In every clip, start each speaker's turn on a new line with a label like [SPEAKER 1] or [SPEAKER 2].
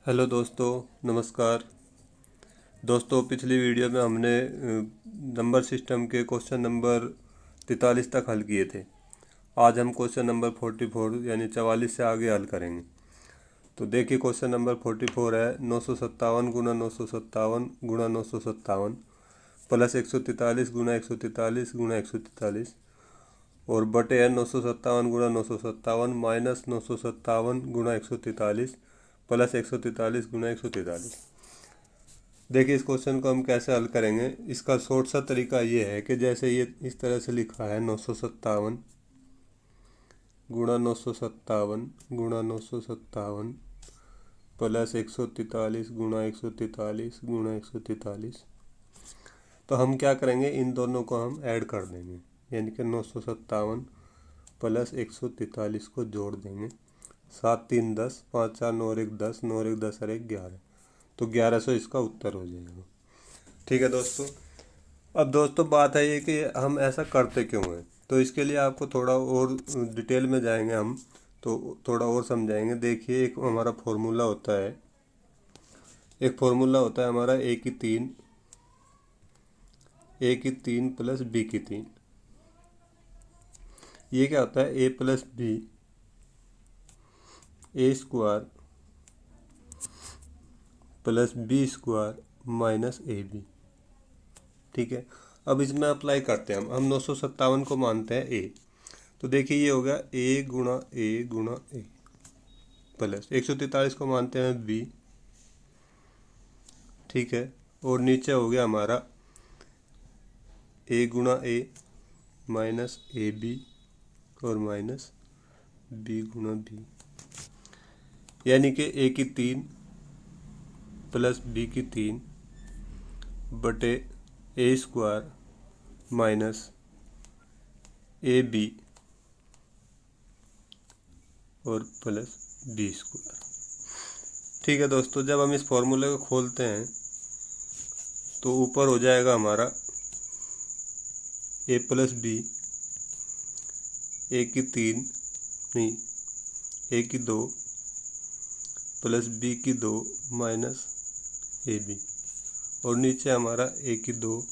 [SPEAKER 1] Hello दोस्तों, नमस्कार। दोस्तों, पिछली वीडियो में हमने नंबर सिस्टम के क्वेश्चन नंबर 43 तक हल किए थे। आज हम क्वेश्चन नंबर 44 यानी 44 से आगे हल करेंगे। तो देखिए, क्वेश्चन नंबर 44 है 957 गुना 957 गुणा 957 प्लस 143 गुना 143 गुणा 143 और बटे है 957 गुणा 957 माइनस 957 गुणा 143 प्लस 143 गुणा 143। देखिए, इस क्वेश्चन को हम कैसे हल करेंगे। इसका शॉर्ट सा तरीका ये है कि जैसे ये इस तरह से लिखा है 957 गुणा 957 गुणा 957 प्लस 143 गुणा 143 गुणा 143। तो हम क्या करेंगे, इन दोनों को हम ऐड कर देंगे, यानी कि 957 प्लस 143 को जोड़ देंगे। 7 3 10, 5 4 9 और 1 10, 9 और 1 10 और 1 11। तो 1100 इसका उत्तर हो जाएगा। ठीक है दोस्तों। अब दोस्तों, बात है ये कि हम ऐसा करते क्यों हैं। तो इसके लिए आपको थोड़ा और डिटेल में जाएंगे हम, तो थोड़ा और समझाएंगे। देखिए, एक हमारा फॉर्मूला होता है, हमारा ए की 3 प्लस बी की 3। ये क्या होता है, A plus B A square plus B square minus A B. ठीक है। अब इसमें अप्लाई करते हैं हम 957 को मानते हैं ए। तो देखिए, ये हो गया ए गुणा ए प्लस 143 को मानते हैं बी। ठीक है। और नीचे हो गया हमारा ए गुणा ए माइनस ए बी और माइनस बी गुणा बी, यानी कि ए की 3 प्लस बी की 3 बटे ए स्क्वायर माइनस ए बी और प्लस बी स्क्वायर। ठीक है दोस्तों, जब हम इस फॉर्मूले को खोलते हैं तो ऊपर हो जाएगा हमारा ए प्लस बी ए की 3 नहीं ए की 2 प्लस बी की 2 माइनस ए बी, और नीचे हमारा ए की 2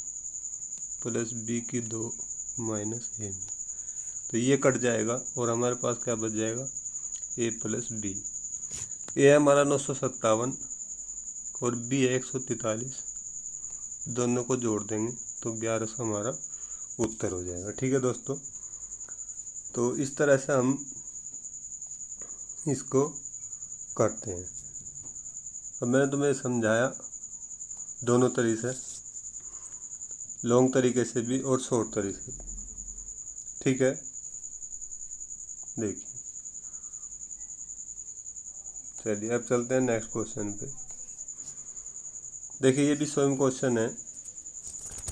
[SPEAKER 1] प्लस बी की 2 माइनस ए बी। तो ये कट जाएगा और हमारे पास क्या बच जाएगा, ए प्लस बी। ए है हमारा 957 और बी है 143, दोनों को जोड़ देंगे तो 1100 हमारा उत्तर हो जाएगा। ठीक है दोस्तों। तो इस तरह से हम इसको करते हैं। अब मैंने तुम्हें समझाया दोनों तरीके से, लॉन्ग तरीके से भी और शॉर्ट तरीके से। ठीक है। देखिए, चलिए अब चलते हैं नेक्स्ट क्वेश्चन पे। देखिए, ये भी सेम क्वेश्चन है।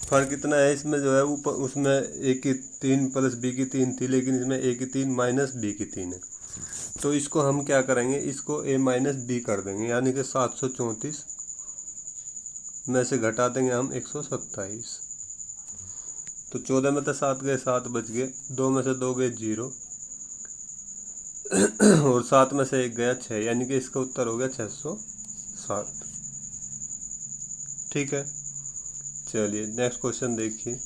[SPEAKER 1] फर्क कितना है इसमें, जो है ऊपर उसमें ए की 3 प्लस बी की 3 थी, लेकिन इसमें ए की 3 माइनस बी की 3 है। तो इसको हम क्या करेंगे, इसको ए माइनस बी कर देंगे, यानी कि 734 में से घटा देंगे हम 127। तो 14 में तो 7 गए, 7 बच गए, 2 में से 2 गए 0 और 7 में से 1 गया 6, यानी कि इसका उत्तर हो गया 607। ठीक है। चलिए नेक्स्ट क्वेश्चन देखिए।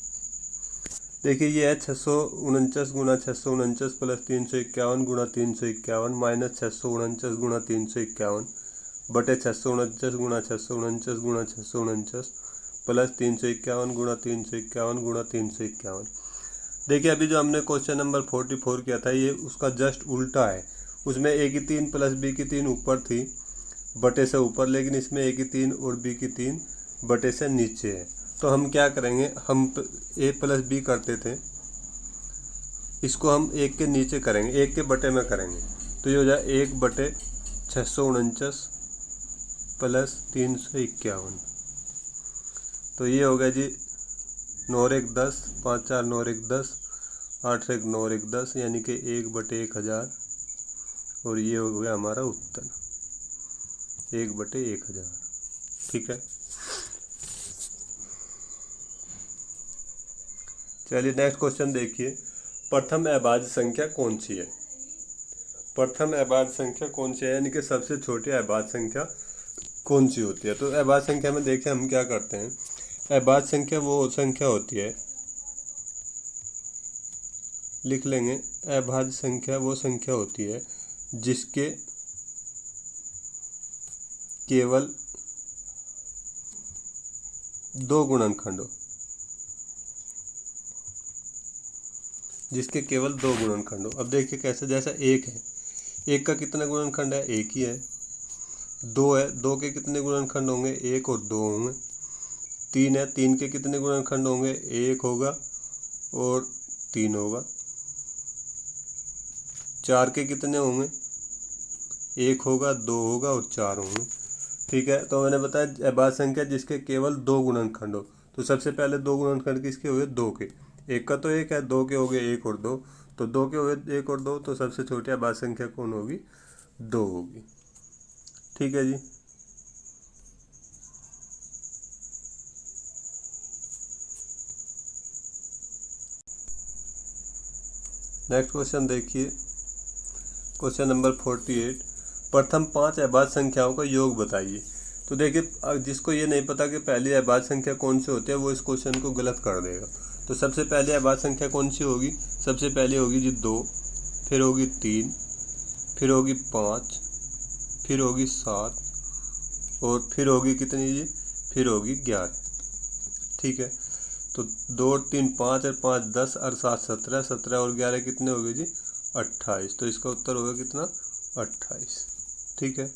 [SPEAKER 1] ये है 649 गुना 649 प्लस 351 गुणा 351 माइनस 649 गुणा 351 बटे 649 गुणा 649 गुणा 649 प्लस 351 गुणा 351 गुणा 351। देखिए, अभी जो हमने क्वेश्चन नंबर 44 किया था, ये उसका जस्ट उल्टा है। उसमें ए की 3 प्लस बी की 3 ऊपर थी, बटे से ऊपर, लेकिन इसमें ए की 3 और बी की 3 बटे से नीचे है। तो हम क्या करेंगे, हम ए प्लस बी करते थे, इसको हम 1 के नीचे करेंगे, 1 के बटे में करेंगे। तो ये हो जाए 1 बटे 649 प्लस 351। तो ये हो गया जी 9 और 1 10, 5 4 9 और 1 10, 8 1 9 और 1 10, यानी कि 1 बटे 1000। और ये हो गया हमारा उत्तर 1 बटे 1000। ठीक है। चलिए नेक्स्ट क्वेश्चन देखिए। प्रथम अभाज्य संख्या कौन सी है। यानी कि सबसे छोटी अभाज्य संख्या कौन सी होती है। तो अभाज्य संख्या में देखिए हम क्या करते हैं, अभाज्य संख्या वो संख्या होती है, लिख लेंगे, अभाज्य संख्या वो संख्या होती है जिसके केवल दो गुणनखंड हो, जिसके केवल दो गुणनखंड हो। अब देखिए कैसे, जैसा एक है, एक का कितना गुणनखंड है, एक ही है। दो है, दो के कितने गुणनखंड होंगे, एक और दो होंगे। तीन है, तीन के कितने गुणनखंड होंगे, एक होगा और तीन होगा। चार के कितने होंगे, एक होगा, दो होगा और चार होंगे। ठीक है, तो मैंने बताया अभाज्य संख्या जिसके केवल दो गुणनखंड हो। तो सबसे पहले दो गुणनखंड किसके हो गए, दो के। एक का तो एक है, दो के हो गए एक और दो, तो दो के हो गए एक और दो, तो सबसे छोटी अभाज्य संख्या कौन होगी, दो होगी। ठीक है जी। नेक्स्ट क्वेश्चन देखिए, क्वेश्चन नंबर 48, प्रथम 5 अभाज्य संख्याओं का योग बताइए। तो देखिए जिसको ये नहीं पता कि पहली अभाज्य संख्या कौन सी होती है वो इस क्वेश्चन को गलत कर देगा। तो सबसे पहले अभाज्य संख्या कौन सी होगी, सबसे पहले होगी जी 2, फिर होगी 3, फिर होगी 5, फिर होगी 7 और फिर होगी कितनी जी, फिर होगी 11। ठीक है, तो 2 और 3 5 और 5 10 और 7 17, 17 और 11 कितने हो गए जी, 28। तो इसका उत्तर होगा कितना, 28। ठीक है,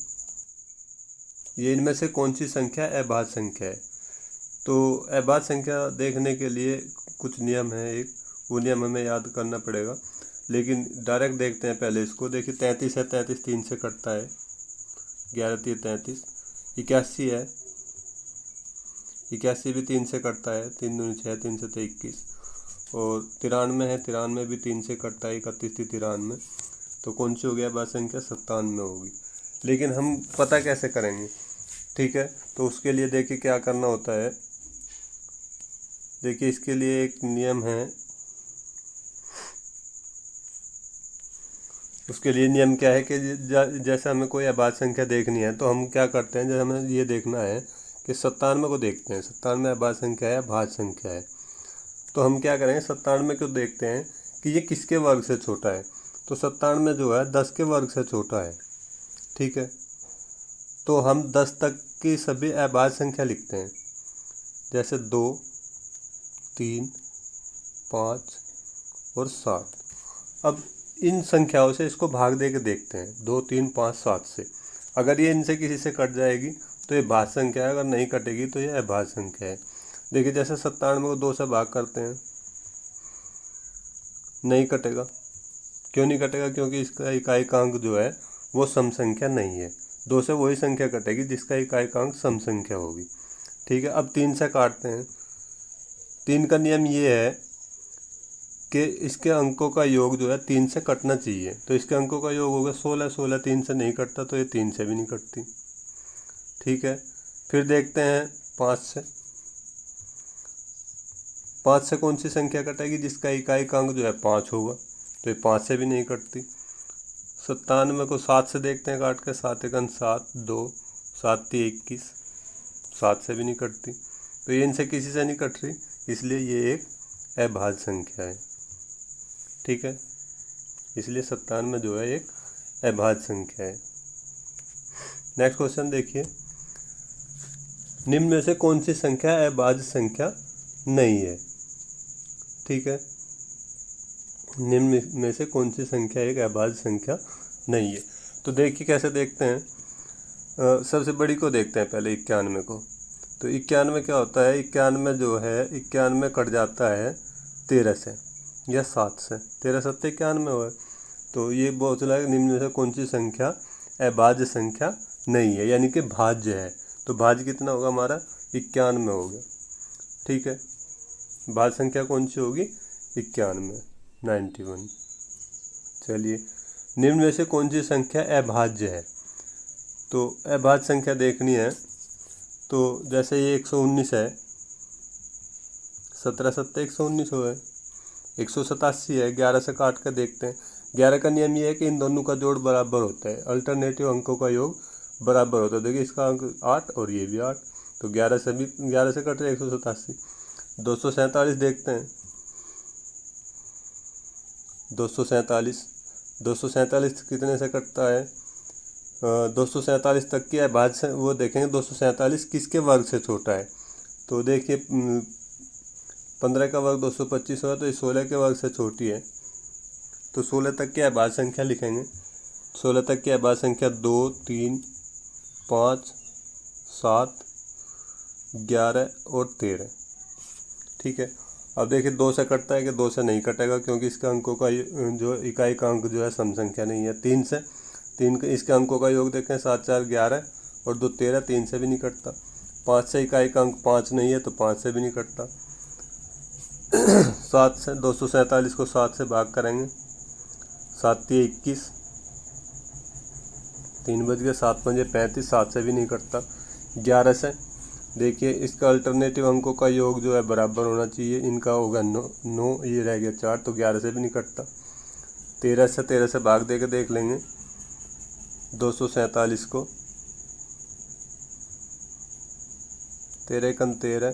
[SPEAKER 1] ये इनमें से कौन सी संख्या अभाज्य संख्या है। तो अभाज्य संख्या देखने के लिए कुछ नियम है, एक वो नियम हमें याद करना पड़ेगा, लेकिन डायरेक्ट देखते हैं पहले इसको। देखिए 33 है, 33 3 से कटता है, 11 3 33। 81 है, 81 भी 3 से कटता है, 3 दूनी 6, 3 से 21। और 93 है, 93 भी 3 से कटता है, 31 थी 93। तो कौन सी हो गया अभाज्य संख्या, 97 होगी। लेकिन हम पता कैसे करेंगे, ठीक है, तो उसके लिए देखिए क्या करना होता है। देखिए इसके लिए एक नियम है, उसके लिए नियम क्या है कि जैसे हमें कोई अभाज्य संख्या देखनी है तो हम क्या करते हैं, जैसे हमें ये देखना है कि 97 को देखते हैं, 97 अभाज्य संख्या है, भाज्य संख्या है। तो हम क्या करेंगे, 97 को देखते हैं कि ये किसके वर्ग से छोटा है। तो 97 जो है 10 के वर्ग से छोटा है। ठीक है, तो हम 10 तक की सभी अभाज्य संख्या लिखते हैं, जैसे 2 3 5 और 7। अब इन संख्याओं से इसको भाग दे के देखते हैं, 2 3 5 7 से। अगर ये इनसे किसी से कट जाएगी तो ये भाज्य संख्या है, अगर नहीं कटेगी तो ये अभाज्य संख्या है। देखिए जैसे 97 को 2 से भाग करते हैं, नहीं कटेगा। क्यों नहीं कटेगा, क्योंकि इसका इकाईकांक जो है वो सम संख्या नहीं है। 2 से वही संख्या कटेगी जिसका इकाईकांक सम संख्या होगी। ठीक है, अब 3 से काटते हैं। 3 का नियम ये है कि इसके अंकों का योग जो है 3 से कटना चाहिए। तो इसके अंकों का योग होगा 16, 16 3 से नहीं कटता, तो ये 3 से भी नहीं कटती। ठीक है, फिर देखते हैं 5 से। 5 से कौन सी संख्या कटेगी, जिसका इकाईकांक जो है 5 होगा, तो ये 5 से भी नहीं कटती। 97 को 7 से देखते हैं काट के, 7 एकन 7, 2 7 3 21, 7 से भी नहीं कटती। तो ये इनसे किसी से नहीं कट रही, इसलिए ये एक अभाज्य संख्या है। ठीक है, इसलिए 97 जो है एक अभाज्य संख्या है। नेक्स्ट क्वेश्चन देखिए, निम्न में से कौन सी संख्या अभाज्य संख्या नहीं है। ठीक है, निम्न में से कौन सी संख्या एक अभाज्य संख्या नहीं है। तो देखिए कैसे देखते हैं, सबसे बड़ी को देखते हैं पहले, 91 को। तो 91 क्या होता है, 91 जो है 91 कट जाता है 13 से या 7 से, 13 7 91 हुआ। तो ये बहुत चला है निम्न में से कौन सी संख्या अभाज्य संख्या नहीं है, यानी कि भाज्य है। तो भाज्य कितना होगा हमारा, 91 हो गया। ठीक है, भाज्य संख्या कौन सी होगी, 91 91। चलिए, निम्न में से कौन सी संख्या अभाज्य है। तो अभाज्य संख्या देखनी है, तो जैसे ये 119 है, 17 7 119 हो है। 187 है, 11 से काट कर देखते हैं। 11 का नियम ये है कि इन दोनों का जोड़ बराबर होता है, अल्टरनेटिव अंकों का योग बराबर हो तो देखिए इसका अंक 8 और ये भी 8, तो 11 से भी 11 से कट रहे 187। 247 देखते हैं। 247 कितने से कटता है? 247 तक की भाज्य से वो देखेंगे 247 किसके वर्ग से छोटा है। तो देखिए 15 का वर्ग 225 होगा, तो ये 16 के वर्ग से छोटी है। तो 16 तक की भाज्य संख्या लिखेंगे। 16 तक की भाज्य संख्या 2, 3, 5, 7, 11 और 13। ठीक है। अब देखिए 2 से कटता है कि 2 से नहीं कटेगा, क्योंकि इसके अंकों का जो इकाई का अंक जो है सम संख्या नहीं है। 3 से, 3 के इसके अंकों का योग देखें, 7, 4, 11 और 2, 13, 3 से भी नहीं कटता। 5 से इकाई का अंक 5 नहीं है, तो 5 से भी नहीं कटता। 7 से 247 को 7 से भाग करेंगे, 7 × 21, 3 बज गए, 7 × 5 = 35, 7 से भी नहीं कटता। 11 से देखिए इसका अल्टरनेटिव अंकों का योग जो है बराबर होना चाहिए, इनका होगा 9, ये रह गया 4, तो 11 से भी नहीं कटता। 13 से भाग दे के देख लेंगे 247 को। 13 × 13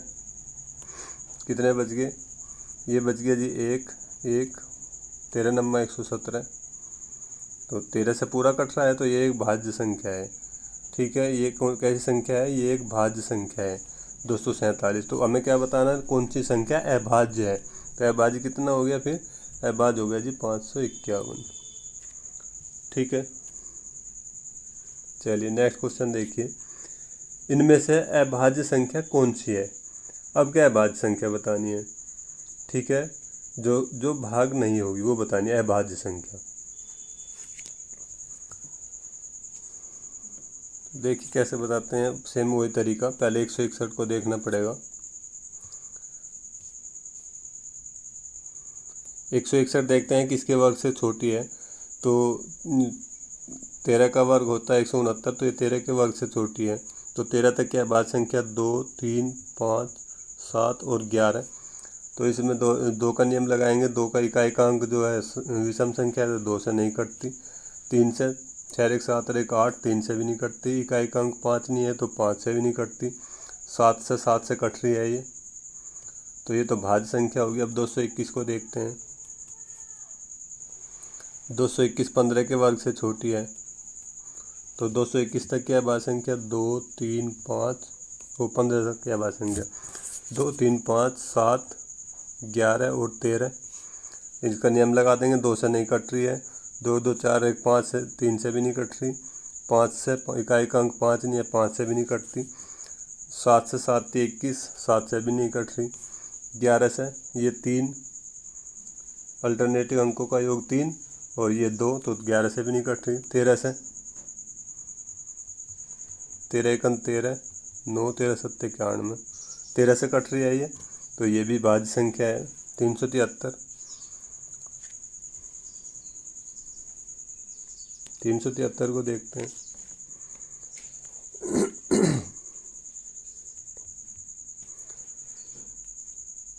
[SPEAKER 1] कितने बच गए? ये बच गया जी 1, 13 नंबर 117। तो 13 से पूरा कट रहा है, तो ये एक भाज्य संख्या है। ठीक है, ये कैसी संख्या है? ये एक भाज्य संख्या है 247। तो हमें क्या बताना है? कौन सी संख्या अभाज्य है। तो अभाज्य कितना हो गया? फिर अभाज्य हो गया जी 551। ठीक है, चलिए नेक्स्ट क्वेश्चन देखिए। इनमें से अभाज्य संख्या कौन सी है? अब क्या अभाज्य संख्या बतानी है। ठीक है, जो भाग नहीं होगी वो बतानी है अभाज्य संख्या। देखिए कैसे बताते हैं, सेम वही तरीका। पहले 161 को देखना पड़ेगा। 161 देखते हैं किसके वर्ग से छोटी है। तो 13 का वर्ग होता है 169, तो ये 13 के वर्ग से छोटी है। तो 13 तक की अभाज्य संख्या 2, 3, 5, 7 और 11। तो इसमें दो का नियम लगाएंगे। 2 का इकाई का अंक जो है विषम संख्या है, तो 2 से नहीं कटती। 3 से, 6 × 7 = 8, 3 से भी नहीं कटती। इकाई का अंक 5 नहीं है, तो 5 से भी नहीं कटती। 7 से कट रही है ये, तो ये तो भाज्य संख्या होगी। अब 221 को देखते हैं। 221 15 के वर्ग से छोटी है। तो 221 तक की भाज्य संख्या 2, 3, 5, वो 15 तक की भाज्य संख्या 2, 3, 5, 7, 11 और 13। इसका नियम लगा देंगे। 2 से नहीं कट रही है। 2, 2, 4, 1, 5 से, 3 से भी नहीं कट रही। 5 से, इकाई का अंक 5 नहीं है, 5 से भी नहीं कटती। 7 से 7 × 21, 7 से भी नहीं कट रही। 11 से ये 3, अल्टरनेटिव अंकों का योग 3 और ये 2, तो 11 से भी नहीं कट रही। 13 से, 13 × 13 9, 13 × 7 = 91, 13 से कट रही है ये, तो ये भी भाज्य संख्या है 373। 373 को देखते हैं।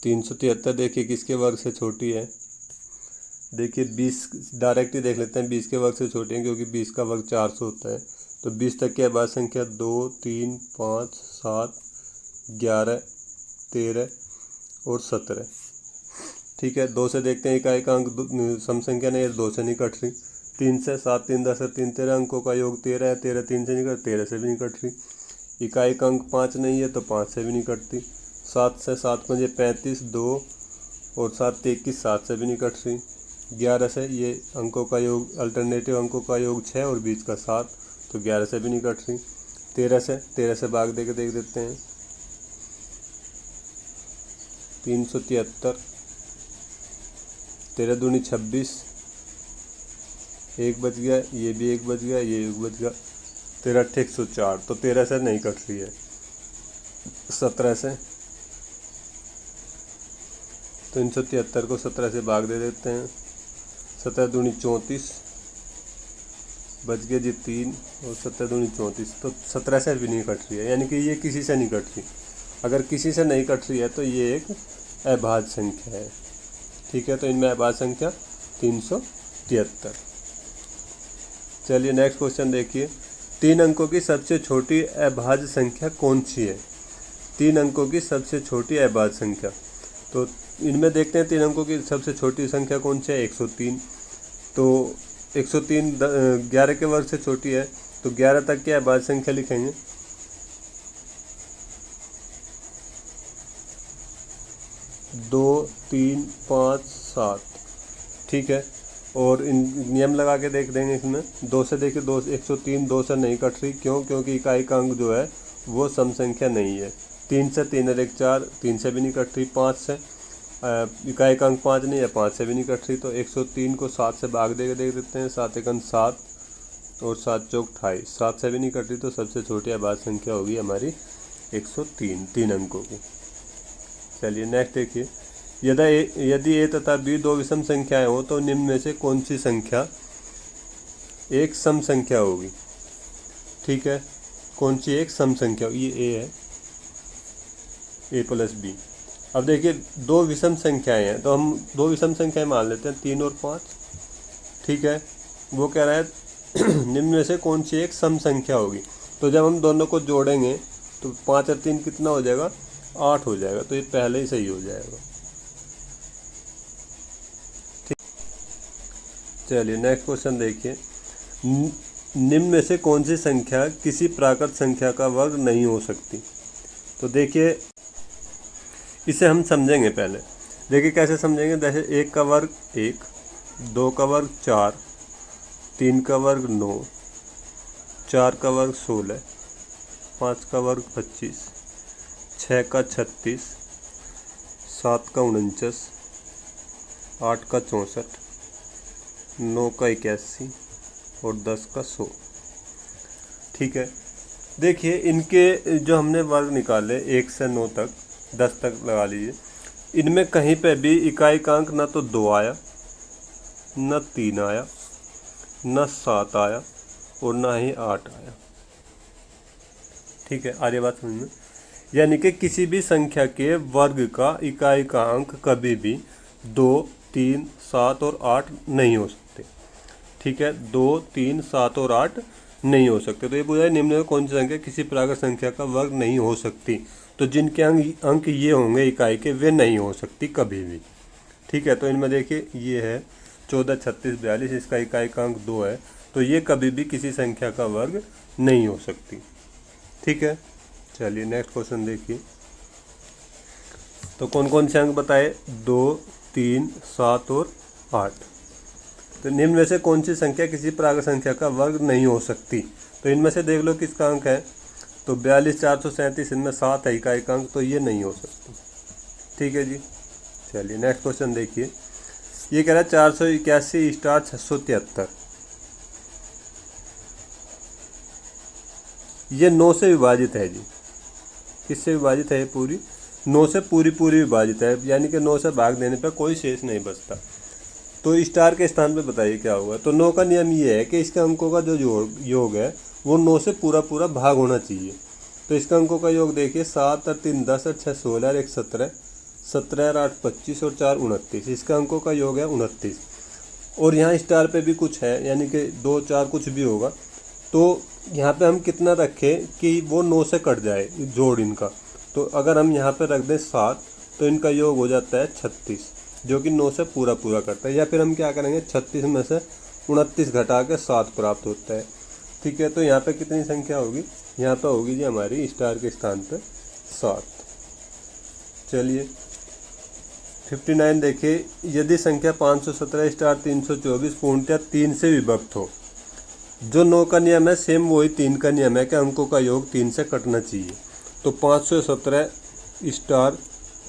[SPEAKER 1] तीन 373 देखिए किसके वर्ग से छोटी है। देखिए 20 डायरेक्ट ही देख लेते हैं। 20 के वर्ग से छोटी है, क्योंकि 20 का वर्ग 400 होता है। तो 20 तक की अभाज्य संख्या 2, 3, 5, 7, 11, 13 और 17। ठीक है, 2 से देखते हैं इकाई का अंक सम संख्या नहीं है, 2 से नहीं कट रही। 3 से, 7, 3, 10, 3, 13 अंकों का योग 13 है। 13 3 से नहीं कट, 13 से भी नहीं कट रही। इकाई का अंक 5 नहीं है, तो 5 से भी नहीं कटती। 7 से, 7 × 5 = 35, 2 और 7 × 21, 7 से भी नहीं कट रही। 11 से ये अंकों का योग, अल्टरनेटिव अंकों का योग 6 और बीच का 7, तो 11 से भी नहीं कट रही। 13 से भाग दे के देख देते हैं। 373, 13 दूनी 26, 1 बच गया, ये भी 1 बच गया, ये 1 बच गया। 13 × 8 = 104, तो 13 से नहीं कट रही है। 17 से, 373 को 17 से भाग दे देते हैं। 17 दूनी 34, बच गया जी 3 और 17 दूनी 34, तो 17 से भी नहीं कट रही है, यानी कि ये किसी से नहीं कट रही। अगर किसी से नहीं कट रही है तो ये एक अभाज्य संख्या है। ठीक है, तो इनमें अभाज्य संख्या 373। चलिए नेक्स्ट क्वेश्चन देखिए। 3 अंकों की सबसे छोटी अभाज्य संख्या कौन सी है? 3 अंकों की सबसे छोटी अभाज्य संख्या, तो इनमें देखते हैं 3 अंकों की सबसे छोटी संख्या कौन सी है? 103। तो 103 11 के वर्ग से छोटी है, तो 11 तक की अभाज्य संख्या लिखेंगे। 2, 3, 5, 7, ठीक है। और इन नियम लगा के देख देंगे इसमें। 2 से देखिए, 2 103 2 से नहीं कट रही, क्यों? क्योंकि इकाई का अंक जो है वो सम संख्या नहीं है। 3 से 3 और 1 4, 3 से भी नहीं कट रही। 5 से इकाई का अंक 5 नहीं है, 5 से भी नहीं कट रही। तो 103 को 7 से भाग दे देते हैं। 7 एकम 7 और 7 चौक 28, 7 से भी नहीं कट रही। तो सबसे छोटी अभाज्य संख्या होगी हमारी 103, 3 अंकों की। चलिए नेक्स्ट देखिए, यदि ए तथा बी दो विषम संख्याएं हो तो निम्न में से कौन सी संख्या एक सम संख्या होगी? ठीक है, कौन सी एक सम संख्या? ये ए है, ए प्लस बी। अब देखिए दो विषम संख्याएं हैं, तो हम दो विषम संख्याएं मान लेते हैं, 3 और 5। ठीक है, वो कह रहा है निम्न में से कौन सी एक सम संख्या होगी। तो जब हम दोनों को जोड़ेंगे तो 5 और 3 कितना हो जाएगा? 8 हो जाएगा। तो ये पहले ही सही हो जाएगा। चलिए नेक्स्ट क्वेश्चन देखिए, निम्न में से कौन सी संख्या किसी प्राकृत संख्या का वर्ग नहीं हो सकती? तो देखिए इसे हम समझेंगे पहले। देखिए कैसे समझेंगे, जैसे 1 का वर्ग 1, 2 का वर्ग 4, 3 का वर्ग 9, 4 का वर्ग 16, 5 का वर्ग 25, 6 का 36, 7 का 49, 8 का 64, 9 का 81 और 10 का 100। ठीक है, देखिए इनके जो हमने वर्ग निकाले 1 से 9 तक, 10 तक लगा लीजिए, इनमें कहीं पे भी इकाई का अंक ना तो 2 आया, न 3 आया, न 7 आया और ना ही 8 आया। ठीक है, आगे बात समझ में। यानी कि किसी भी संख्या के वर्ग का इकाई का अंक कभी भी 2, 3, 7 और 8 नहीं हो सकते। ठीक है, 2, 3, 7 और 8 नहीं हो सकते। तो ये पूछा है निम्न में कौन सी संख्या किसी प्राकृत संख्या का वर्ग नहीं हो सकती। तो जिनके अंक ये होंगे इकाई के, वे नहीं हो सकती कभी भी। ठीक है, तो इनमें देखिए ये है 14, 36, 42, इसका इकाई का अंक 2 है, तो ये कभी भी किसी संख्या का वर्ग नहीं हो सकती। ठीक है, चलिए नेक्स्ट क्वेश्चन देखिए, तो कौन कौन से अंक बताए? 2, 3, 7 और 8। तो निम्न में से कौन सी संख्या किसी प्राकृत संख्या का वर्ग नहीं हो सकती? तो इनमें से देख लो किसका अंक है। तो 42, 437, इनमें 7 है इकाई का अंक, तो ये नहीं हो सकती। ठीक है जी, चलिए नेक्स्ट क्वेश्चन देखिए, ये कह रहा है 481 स्टार 673, ये 9 से विभाजित है जी। किससे विभाजित है? ये पूरी 9 से पूरी विभाजित है, यानी कि 9 से भाग देने पर कोई शेष नहीं बचता। तो स्टार के स्थान पे बताइए क्या होगा। तो 9 का नियम ये है कि इसके अंकों का जो योग है वो 9 से पूरा भाग होना चाहिए। तो इसके अंकों का योग देखिए, 7 और 3 10 और 6 16 और 1 17, 17 और 8 25 और 4 29। इसके अंकों का योग है 29। और यहाँ स्टार पे भी कुछ है, यानी कि 2, 4 कुछ भी होगा। तो यहाँ पे हम कितना रखें कि वो 9 से कट जाए जोड़ इनका। तो अगर हम यहाँ पे रख दें 7, तो इनका योग हो जाता है 36, जो कि 9 से पूरा करता है। या फिर हम क्या करेंगे, 36 में से 29 घटा के 7 प्राप्त होता है। ठीक है, तो यहाँ पे कितनी संख्या होगी? यहाँ पे होगी जी हमारी स्टार के स्थान पे 7। चलिए 59 देखिए, यदि संख्या 517 स्टार 324 पूर्णतः 3 से विभक्त हो, जो 9 का नियम है सेम वही 3 का नियम है कि अंकों का योग 3 से कटना चाहिए। तो 517 स्टार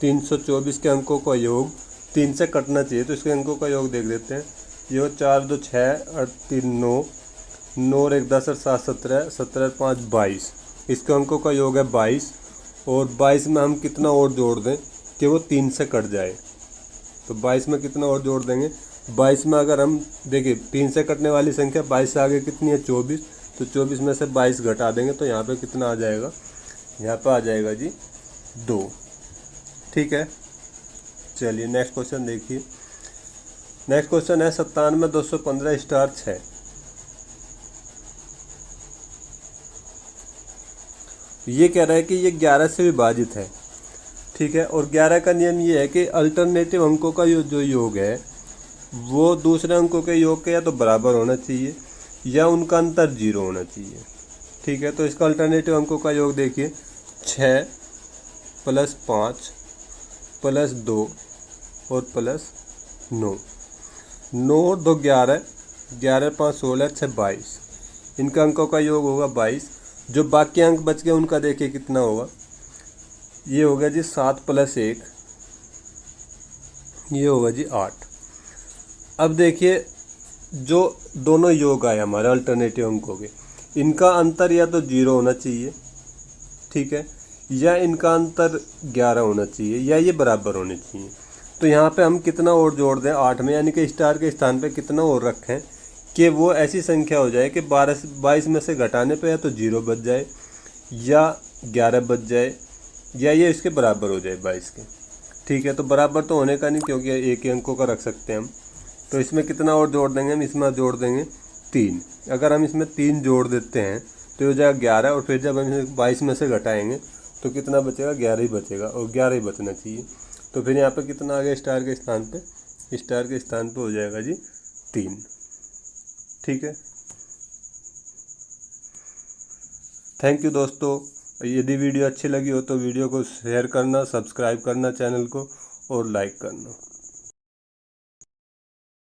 [SPEAKER 1] 324 के अंकों का योग 3 से कटना चाहिए। तो इसके अंकों का योग देख लेते हैं। ये 4 2 6 और 3 9, 9 और 1 10 और 7 17, 17 और 5 22। इसके अंकों का योग है 22। और 22 में हम कितना और जोड़ दें कि वो 3 से कट जाए। तो 22 में कितना और जोड़ देंगे? 22 में अगर हम देखिए 3 से कटने वाली संख्या 22 से आगे कितनी है? 24। तो 24 में से 22 घटा देंगे तो यहाँ पे कितना आ जाएगा? यहाँ पे आ जाएगा जी 2। ठीक है, चलिए नेक्स्ट क्वेश्चन देखिए। नेक्स्ट क्वेश्चन है 97 215 स्टार 6। ये कह रहा है कि ये 11 से विभाजित है, ठीक है। और 11 का नियम ये है कि अल्टरनेटिव अंकों का जो योग है वो दूसरे अंकों के योग के या तो बराबर होना चाहिए या उनका अंतर 0 होना चाहिए, ठीक है। तो इसका अल्टरनेटिव अंकों का योग देखिए, 6 + 5 + 2 और +9, 9 और 2 11, 11 5 16, 6 22, इनका अंकों का योग होगा 22। जो बाकी अंक बच गए उनका देखिए कितना होगा, ये हो गया जी 7 + 1, ये होगा जी 8। अब देखिए जो दोनों योग आए हमारे अल्टरनेटिव अंकों के, इनका अंतर या तो 0 होना चाहिए, ठीक है, या इनका अंतर 11 होना चाहिए, या ये बराबर होने चाहिए। तो यहाँ पे हम कितना और जोड़ दें 8 में, यानी कि स्टार के स्थान पे कितना और रखें कि वो ऐसी संख्या हो जाए कि 22 में से घटाने पे या तो 0 बच जाए या 11 बच जाए या ये इसके बराबर हो जाए 22 के, ठीक है। तो बराबर तो होने का नहीं, क्योंकि एक ही अंकों का रख सकते हैं हम। तो इसमें कितना और जोड़ देंगे हम, इसमें जोड़ देंगे 3। अगर हम इसमें 3 जोड़ देते हैं तो हो जाएगा 11, और फिर जब हम इसे 22 में से घटाएंगे तो कितना बचेगा, 11 ही बचेगा, और 11 ही बचना चाहिए। तो फिर यहाँ पे कितना आ गया स्टार के स्थान पे, स्टार के स्थान पे हो जाएगा जी 3, ठीक है। थैंक यू दोस्तों। यदि वीडियो अच्छी लगी हो तो वीडियो को शेयर करना, सब्सक्राइब करना चैनल को, और लाइक करना।